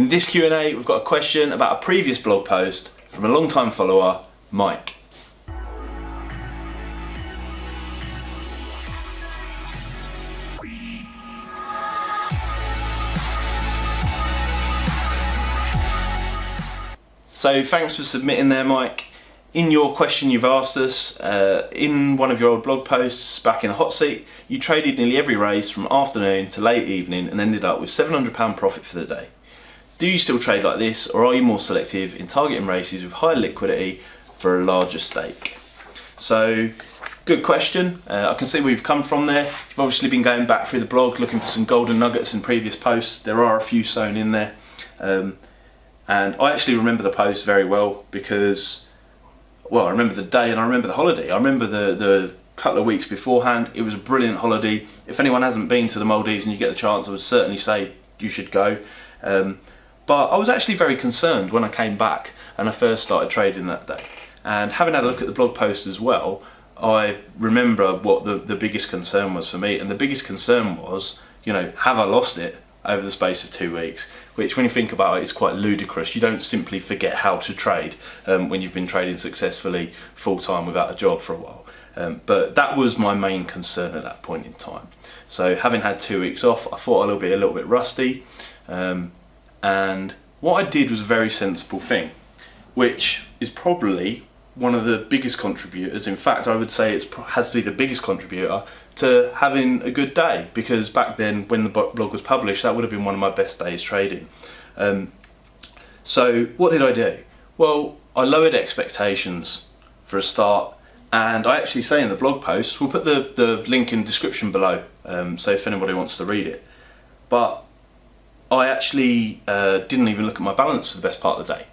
In this Q&A, we've got a question about a previous blog post from a long-time follower, Mike. So thanks for submitting there, Mike. In your question you've asked us, in one of your old blog posts back in the hot seat, you traded nearly every race from afternoon to late evening and ended up with £700 profit for the day. Do you still trade like this, or are you more selective in targeting races with higher liquidity for a larger stake? So, good question. I can see where you've come from there. You've obviously been going back through the blog looking for some golden nuggets in previous posts. There are a few sewn in there. And I actually remember the post very well because, well, I remember the day and I remember the holiday. I remember the couple of weeks beforehand. It was a brilliant holiday. If anyone hasn't been to the Maldives and you get the chance, I would certainly say you should go. But I was actually very concerned when I came back and I first started trading that day. And having had a look at the blog post as well, I remember what the biggest concern was for me. And the biggest concern was, you know, have I lost it over the space of 2 weeks? Which, when you think about it, is quite ludicrous. You don't simply forget how to trade when you've been trading successfully full-time without a job for a while. But that was my main concern at that point in time. So having had 2 weeks off, I thought I'll be a little bit rusty. And what I did was a very sensible thing, which is probably one of the biggest contributors. In fact, I would say it has to be the biggest contributor to having a good day, because back then when the blog was published, that would have been one of my best days trading. So what did I do? Well, I lowered expectations for a start, and I actually say in the blog post, we'll put the link in the description below, so if anybody wants to read it. But I actually didn't even look at my balance for the best part of the day.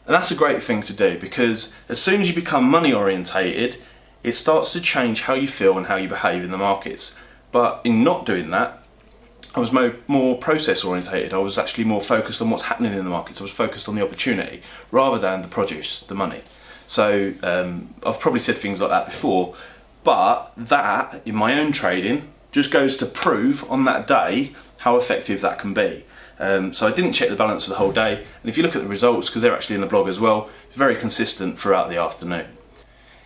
And that's a great thing to do, because as soon as you become money orientated, it starts to change how you feel and how you behave in the markets. But in not doing that, I was more process orientated. I was actually more focused on what's happening in the markets. I was focused on the opportunity rather than the produce, the money. So I've probably said things like that before, but that in my own trading just goes to prove on that day how effective that can be. So I didn't check the balance for the whole day, and if you look at the results, because they're actually in the blog as well, it's very consistent throughout the afternoon.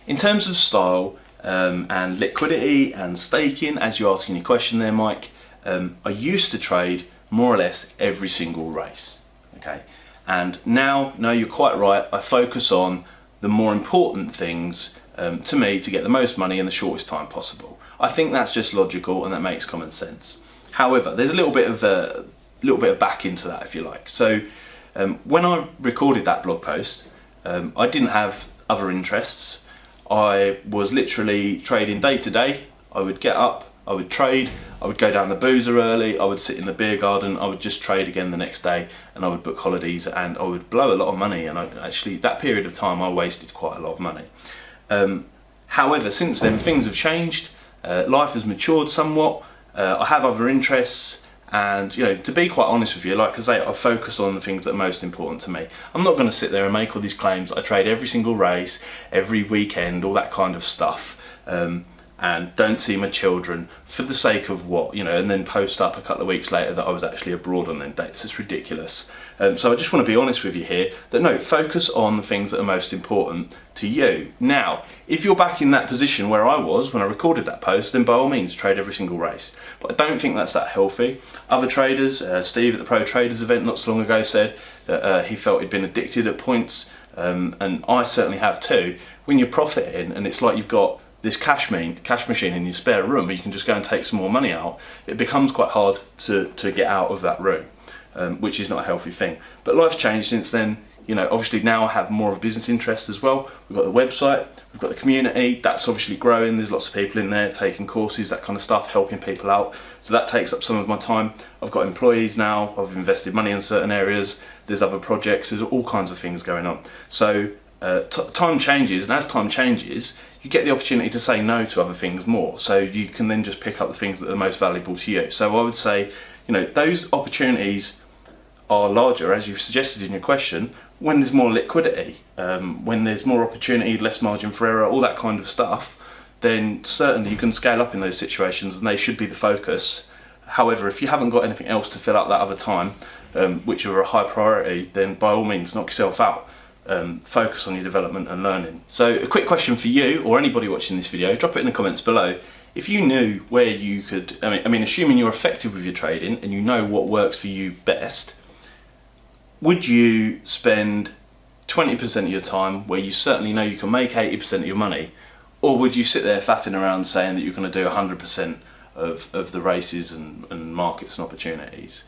In terms of style and liquidity and staking, as you ask in your question there, Mike, I used to trade more or less every single race, okay? And now, no, you're quite right, I focus on the more important things to me to get the most money in the shortest time possible. I think that's just logical and that makes common sense. However, there's a little bit of back into that, if you like. So when I recorded that blog post, I didn't have other interests. I was literally trading day to day. I would get up, I would trade, I would go down the boozer early, I would sit in the beer garden, I would just trade again the next day, and I would book holidays, and I would blow a lot of money. And actually, that period of time, I wasted quite a lot of money. However, since then, things have changed. Life has matured somewhat. I have other interests. And, you know, to be quite honest with you, like I say, I focus on the things that are most important to me. I'm not going to sit there and make all these claims. I trade every single race, every weekend, all that kind of stuff, and don't see my children for the sake of what, you know, and then post up a couple of weeks later that I was actually abroad on them dates. It's ridiculous. So I just want to be honest with you here that no, focus on the things that are most important to you. Now, if you're back in that position where I was when I recorded that post, then by all means trade every single race. But I don't think that's that healthy. Other traders, Steve at the Pro Traders event not so long ago said that he felt he'd been addicted at points, and I certainly have too. When you're profiting and it's like you've got this cash machine in your spare room where you can just go and take some more money out, it becomes quite hard to get out of that room, which is not a healthy thing. But life's changed since then. You know, obviously now I have more of a business interest as well. We've got the website, we've got the community, that's obviously growing. There's lots of people in there taking courses, that kind of stuff, helping people out. So that takes up some of my time. I've got employees now, I've invested money in certain areas, there's other projects, there's all kinds of things going on. So time changes, and as time changes, you get the opportunity to say no to other things more. So you can then just pick up the things that are most valuable to you. So I would say, you know, those opportunities are larger, as you've suggested in your question, when there's more liquidity, when there's more opportunity, less margin for error, all that kind of stuff, then certainly you can scale up in those situations and they should be the focus. However, if you haven't got anything else to fill out that other time, which are a high priority, then by all means knock yourself out. Focus on your development and learning. So a quick question for you or anybody watching this video, drop it in the comments below. If you knew where you could, I mean assuming you're effective with your trading and you know what works for you best, would you spend 20% of your time where you certainly know you can make 80% of your money, or would you sit there faffing around saying that you're going to do 100% of the races and markets and opportunities?